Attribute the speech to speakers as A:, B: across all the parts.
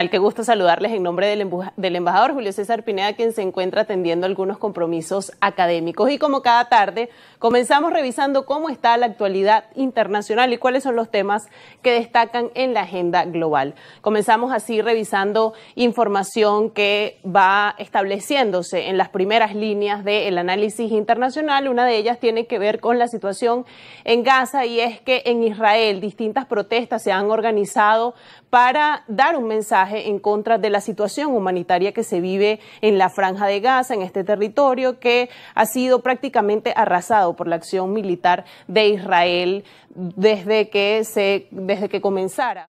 A: Qué gusto saludarles en nombre del embajador Julio César Pineda, quien se encuentra atendiendo algunos compromisos académicos. Y como cada tarde, comenzamos revisando cómo está la actualidad internacional y cuáles son los temas que destacan en la agenda global. Comenzamos así revisando información que va estableciéndose en las primeras líneas del análisis internacional. Una de ellas tiene que ver con la situación en Gaza, y es que en Israel distintas protestas se han organizado para dar un mensaje en contra de la situación humanitaria que se vive en la Franja de Gaza, en este territorio que ha sido prácticamente arrasado por la acción militar de Israel desde que comenzara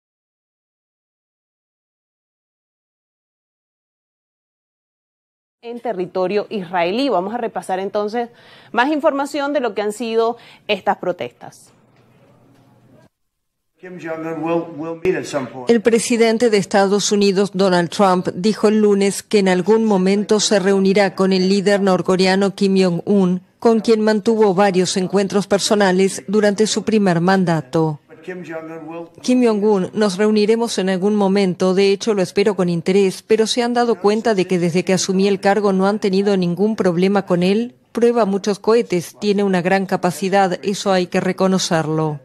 A: en territorio israelí. Vamos a repasar entonces más información de lo que han sido estas protestas.
B: El presidente de Estados Unidos, Donald Trump, dijo el lunes que en algún momento se reunirá con el líder norcoreano Kim Jong-un, con quien mantuvo varios encuentros personales durante su primer mandato. Kim Jong-un, nos reuniremos en algún momento, de hecho lo espero con interés, pero ¿se han dado cuenta de que desde que asumí el cargo no han tenido ningún problema con él? Prueba muchos cohetes, tiene una gran capacidad, eso hay que reconocerlo.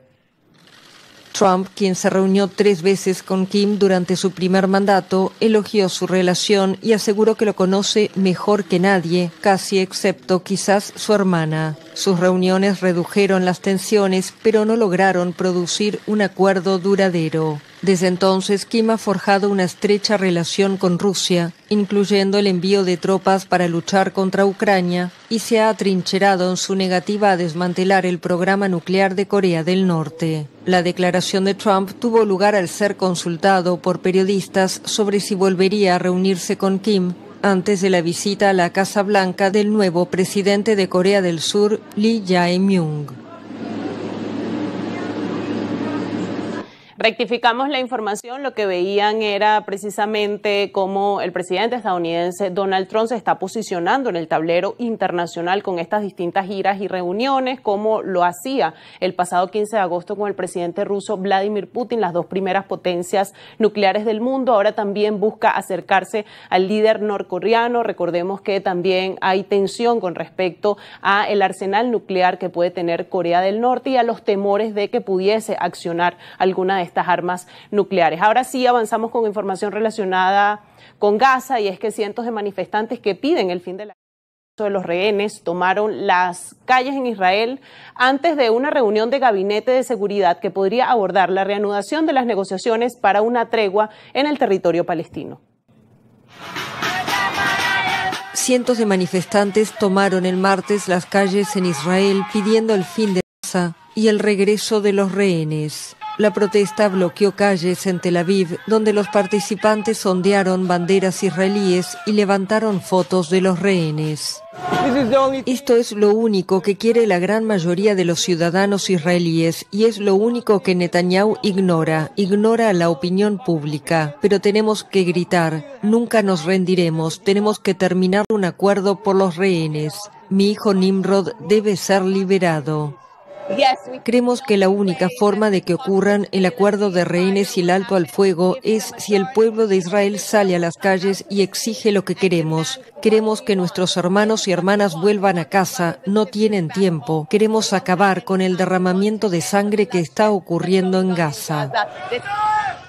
B: Trump, quien se reunió 3 veces con Kim durante su primer mandato, elogió su relación y aseguró que lo conoce mejor que nadie, casi excepto quizás su hermana. Sus reuniones redujeron las tensiones, pero no lograron producir un acuerdo duradero. Desde entonces, Kim ha forjado una estrecha relación con Rusia, incluyendo el envío de tropas para luchar contra Ucrania, y se ha atrincherado en su negativa a desmantelar el programa nuclear de Corea del Norte. La declaración de Trump tuvo lugar al ser consultado por periodistas sobre si volvería a reunirse con Kim antes de la visita a la Casa Blanca del nuevo presidente de Corea del Sur, Lee Jae-myung.
A: Rectificamos la información, lo que veían era precisamente cómo el presidente estadounidense Donald Trump se está posicionando en el tablero internacional con estas distintas giras y reuniones, como lo hacía el pasado 15 de agosto con el presidente ruso Vladimir Putin, las 2 primeras potencias nucleares del mundo. Ahora también busca acercarse al líder norcoreano. Recordemos que también hay tensión con respecto a el arsenal nuclear que puede tener Corea del Norte y a los temores de que pudiese accionar alguna de estas armas nucleares. Ahora sí avanzamos con información relacionada con Gaza, y es que cientos de manifestantes que piden el fin de los rehenes tomaron las calles en Israel antes de una reunión de gabinete de seguridad que podría abordar la reanudación de las negociaciones para una tregua en el territorio palestino.
B: Cientos de manifestantes tomaron el martes las calles en Israel pidiendo el fin de Gaza y el regreso de los rehenes. La protesta bloqueó calles en Tel Aviv, donde los participantes ondearon banderas israelíes y levantaron fotos de los rehenes. Esto es lo único que quiere la gran mayoría de los ciudadanos israelíes, y es lo único que Netanyahu ignora a la opinión pública. Pero tenemos que gritar, nunca nos rendiremos, tenemos que terminar un acuerdo por los rehenes. Mi hijo Nimrod debe ser liberado. Creemos que la única forma de que ocurran el acuerdo de rehenes y el alto al fuego es si el pueblo de Israel sale a las calles y exige lo que queremos. Queremos que nuestros hermanos y hermanas vuelvan a casa, no tienen tiempo. Queremos acabar con el derramamiento de sangre que está ocurriendo en Gaza.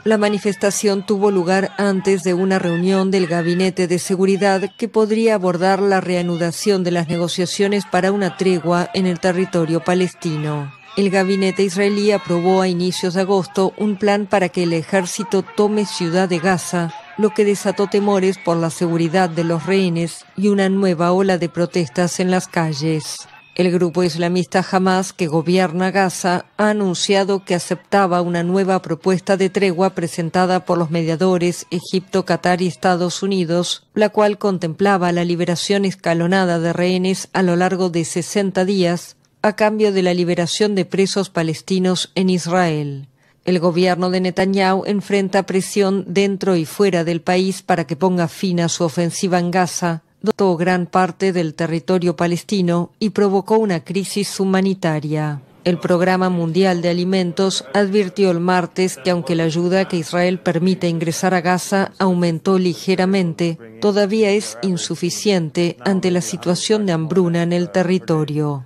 B: La manifestación tuvo lugar antes de una reunión del Gabinete de Seguridad que podría abordar la reanudación de las negociaciones para una tregua en el territorio palestino. El gabinete israelí aprobó a inicios de agosto un plan para que el ejército tome Ciudad de Gaza, lo que desató temores por la seguridad de los rehenes y una nueva ola de protestas en las calles. El grupo islamista Hamas, que gobierna Gaza, ha anunciado que aceptaba una nueva propuesta de tregua presentada por los mediadores Egipto, Qatar y Estados Unidos, la cual contemplaba la liberación escalonada de rehenes a lo largo de 60 días, a cambio de la liberación de presos palestinos en Israel. El gobierno de Netanyahu enfrenta presión dentro y fuera del país para que ponga fin a su ofensiva en Gaza, dotó gran parte del territorio palestino y provocó una crisis humanitaria. El Programa Mundial de Alimentos advirtió el martes que aunque la ayuda que Israel permite ingresar a Gaza aumentó ligeramente, todavía es insuficiente ante la situación de hambruna en el territorio.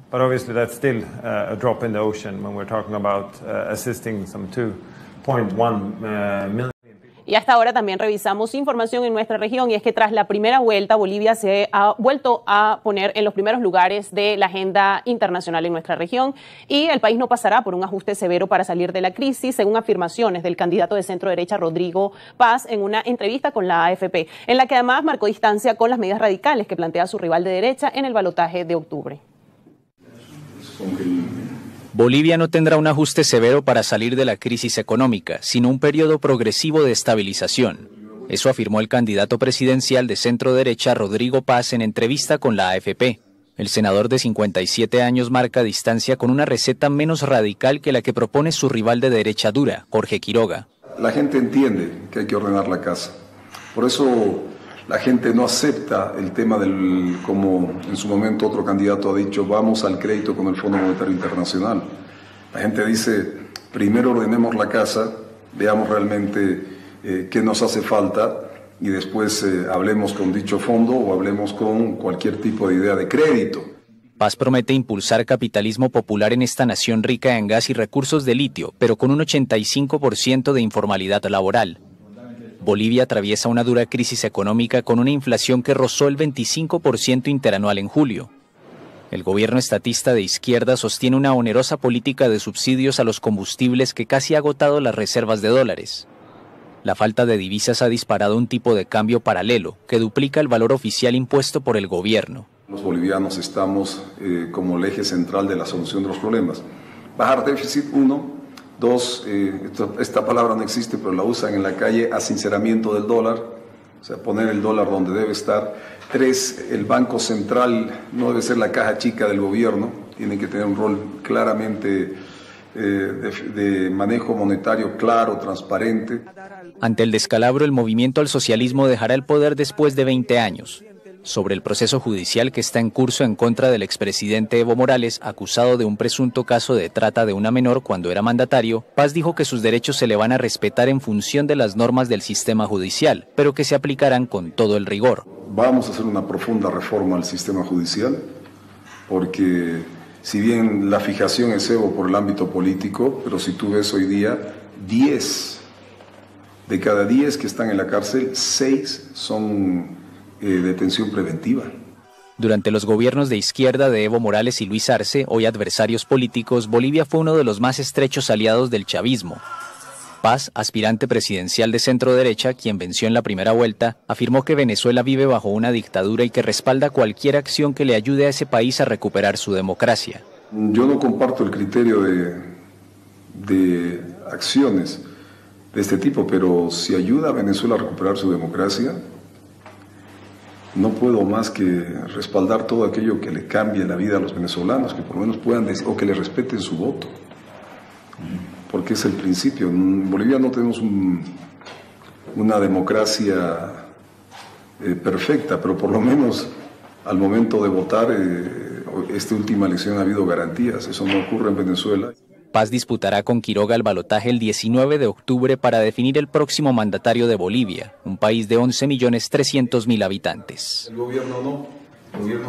A: Y hasta ahora también revisamos información en nuestra región, y es que tras la primera vuelta Bolivia se ha vuelto a poner en los primeros lugares de la agenda internacional en nuestra región, y el país no pasará por un ajuste severo para salir de la crisis, según afirmaciones del candidato de centro derecha Rodrigo Paz en una entrevista con la AFP, en la que además marcó distancia con las medidas radicales que plantea su rival de derecha en el balotaje de octubre.
C: Bolivia no tendrá un ajuste severo para salir de la crisis económica, sino un periodo progresivo de estabilización. Eso afirmó el candidato presidencial de centro derecha Rodrigo Paz en entrevista con la AFP. El senador de 57 años marca distancia con una receta menos radical que la que propone su rival de derecha dura, Jorge Quiroga.
D: La gente entiende que hay que ordenar la casa. Por eso la gente no acepta el tema del, como en su momento otro candidato ha dicho, vamos al crédito con el Fondo Monetario Internacional. La gente dice, primero ordenemos la casa, veamos realmente qué nos hace falta y después hablemos con dicho fondo o hablemos con cualquier tipo de idea de crédito.
C: Paz promete impulsar capitalismo popular en esta nación rica en gas y recursos de litio, pero con un 85% de informalidad laboral. Bolivia atraviesa una dura crisis económica con una inflación que rozó el 25% interanual en julio. El gobierno estatista de izquierda sostiene una onerosa política de subsidios a los combustibles que casi ha agotado las reservas de dólares. La falta de divisas ha disparado un tipo de cambio paralelo que duplica el valor oficial impuesto por el gobierno.
D: Los bolivianos estamos como el eje central de la solución de los problemas. Bajar déficit, 1. 2, esta palabra no existe, pero la usan en la calle, asinceramiento del dólar, o sea, poner el dólar donde debe estar. 3, el Banco Central no debe ser la caja chica del gobierno, tiene que tener un rol claramente de manejo monetario claro, transparente.
C: Ante el descalabro, el movimiento al socialismo dejará el poder después de 20 años. Sobre el proceso judicial que está en curso en contra del expresidente Evo Morales, acusado de un presunto caso de trata de una menor cuando era mandatario, Paz dijo que sus derechos se le van a respetar en función de las normas del sistema judicial, pero que se aplicarán con todo el rigor.
D: Vamos a hacer una profunda reforma al sistema judicial, porque si bien la fijación es Evo por el ámbito político, pero si tú ves hoy día, 10 de cada 10 que están en la cárcel, 6 son detención preventiva.
C: Durante los gobiernos de izquierda de Evo Morales y Luis Arce, hoy adversarios políticos, Bolivia fue uno de los más estrechos aliados del chavismo. Paz, aspirante presidencial de centro derecha, quien venció en la primera vuelta, afirmó que Venezuela vive bajo una dictadura y que respalda cualquier acción que le ayude a ese país a recuperar su democracia.
D: Yo no comparto el criterio de acciones de este tipo, pero si ayuda a Venezuela a recuperar su democracia, no puedo más que respaldar todo aquello que le cambie la vida a los venezolanos, que por lo menos puedan o que le respeten su voto, porque es el principio. En Bolivia no tenemos una democracia perfecta, pero por lo menos al momento de votar, esta última elección ha habido garantías. Eso no ocurre en Venezuela.
C: Paz disputará con Quiroga el balotaje el 19 de octubre para definir el próximo mandatario de Bolivia, un país de 11.300.000 habitantes.
D: El gobierno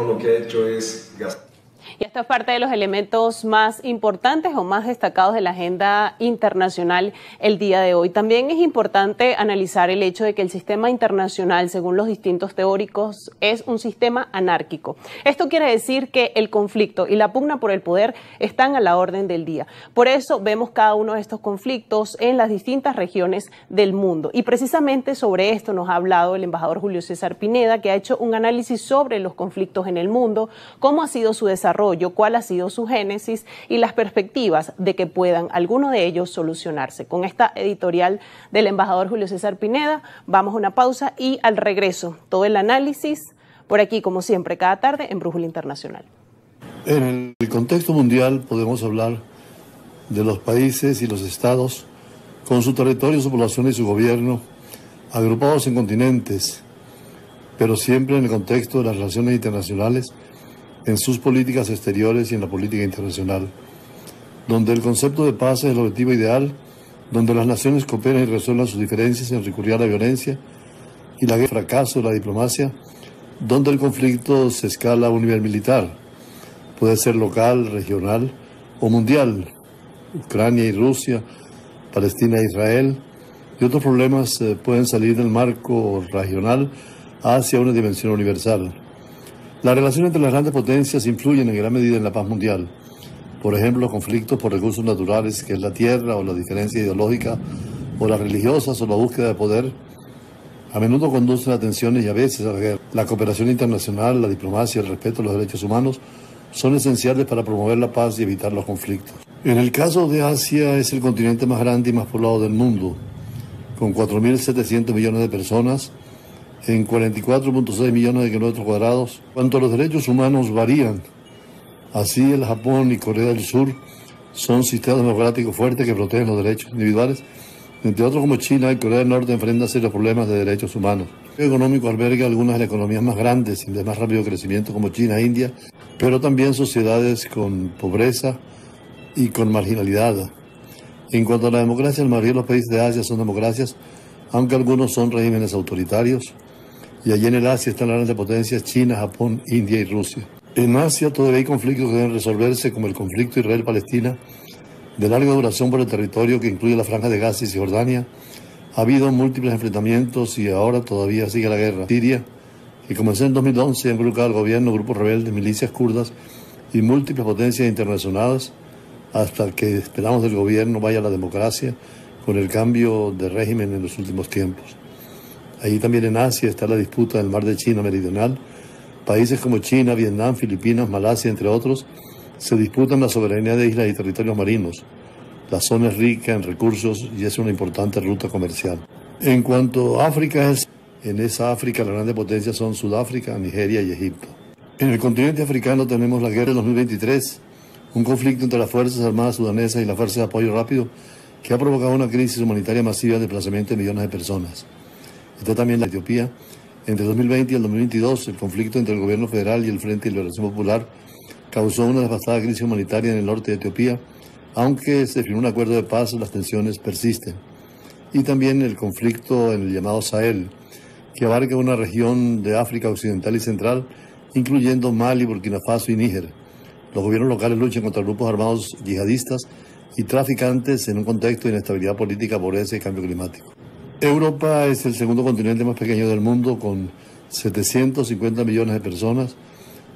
D: lo que ha hecho es gastar.
A: Y esto es parte de los elementos más importantes o más destacados de la agenda internacional el día de hoy. También es importante analizar el hecho de que el sistema internacional, según los distintos teóricos, es un sistema anárquico. Esto quiere decir que el conflicto y la pugna por el poder están a la orden del día. Por eso vemos cada uno de estos conflictos en las distintas regiones del mundo. Y precisamente sobre esto nos ha hablado el embajador Julio César Pineda, que ha hecho un análisis sobre los conflictos en el mundo, cómo ha sido su desarrollo, cuál ha sido su génesis y las perspectivas de que puedan alguno de ellos solucionarse. Con esta editorial del embajador Julio César Pineda, vamos a una pausa y al regreso todo el análisis por aquí, como siempre, cada tarde en Brújula Internacional.
E: En el contexto mundial podemos hablar de los países y los estados con su territorio, su población y su gobierno, agrupados en continentes, pero siempre en el contexto de las relaciones internacionales, en sus políticas exteriores y en la política internacional. donde el concepto de paz es el objetivo ideal, donde las naciones cooperan y resuelvan sus diferencias sin recurrir a la violencia y la guerra, fracaso de la diplomacia, donde el conflicto se escala a un nivel militar, puede ser local, regional o mundial, Ucrania y Rusia, Palestina e Israel, y otros problemas pueden salir del marco regional hacia una dimensión universal. Las relaciones entre las grandes potencias influyen en gran medida en la paz mundial. Por ejemplo, los conflictos por recursos naturales, que es la tierra, o la diferencia ideológica, o las religiosas, o la búsqueda de poder, a menudo conducen a tensiones y a veces a la guerra. La cooperación internacional, la diplomacia y el respeto a los derechos humanos son esenciales para promover la paz y evitar los conflictos. En el caso de Asia, es el continente más grande y más poblado del mundo, con 4.700 millones de personas, en 44.6 millones de kilómetros cuadrados. Cuanto a los derechos humanos varían, así el Japón y Corea del Sur son sistemas democráticos fuertes que protegen los derechos individuales, entre otros como China y Corea del Norte enfrentan serios problemas de derechos humanos. El económico alberga algunas de las economías más grandes y de más rápido crecimiento como China e India, pero también sociedades con pobreza y con marginalidad. En cuanto a la democracia, la mayoría de los países de Asia son democracias, aunque algunos son regímenes autoritarios. Y allí en el Asia están las grandes potencias China, Japón, India y Rusia. En Asia todavía hay conflictos que deben resolverse, como el conflicto Israel-Palestina, de larga duración por el territorio que incluye la Franja de Gaza y Cisjordania. Ha habido múltiples enfrentamientos y ahora todavía sigue la guerra. Siria, que comenzó en 2011, ha involucrado al gobierno, grupos rebeldes, milicias kurdas y múltiples potencias internacionales, hasta que esperamos del gobierno vaya a la democracia con el cambio de régimen en los últimos tiempos. Allí también en Asia está la disputa del Mar de China Meridional. Países como China, Vietnam, Filipinas, Malasia, entre otros, se disputan la soberanía de islas y territorios marinos. La zona es rica en recursos y es una importante ruta comercial. En cuanto a África, en esa África las grandes potencias son Sudáfrica, Nigeria y Egipto. En el continente africano tenemos la guerra de 2023, un conflicto entre las Fuerzas Armadas sudanesas y las Fuerzas de Apoyo Rápido que ha provocado una crisis humanitaria masiva de desplazamiento de millones de personas. Está también la Etiopía. Entre 2020 y el 2022, el conflicto entre el gobierno federal y el Frente de Liberación Popular causó una devastada crisis humanitaria en el norte de Etiopía, aunque se firmó un acuerdo de paz, las tensiones persisten. Y también el conflicto en el llamado Sahel, que abarca una región de África Occidental y Central, incluyendo Mali, Burkina Faso y Níger. Los gobiernos locales luchan contra grupos armados yihadistas y traficantes en un contexto de inestabilidad política, pobreza y cambio climático. Europa es el segundo continente más pequeño del mundo, con 750 millones de personas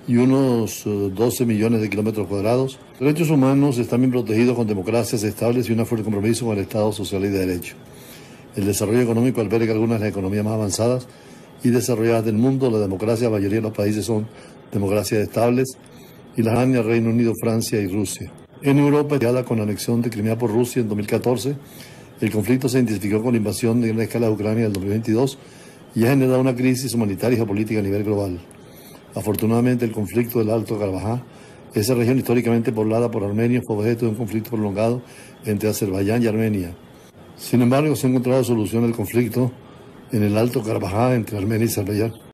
E: y unos 12 millones de kilómetros cuadrados. Los derechos humanos están bien protegidos con democracias estables y un fuerte compromiso con el Estado social y de derecho. El desarrollo económico alberga algunas de las economías más avanzadas y desarrolladas del mundo. La democracia, la mayoría de los países son democracias estables, y la Alemania, Reino Unido, Francia y Rusia. En Europa, con la anexión de Crimea por Rusia en 2014, el conflicto se intensificó con la invasión de gran escala de Ucrania en el 2022 y ha generado una crisis humanitaria y geopolítica a nivel global. Afortunadamente, el conflicto del Alto Karabaj, esa región históricamente poblada por armenios, fue objeto de un conflicto prolongado entre Azerbaiyán y Armenia. Sin embargo, se ha encontrado solución al conflicto en el Alto Karabaj entre Armenia y Azerbaiyán.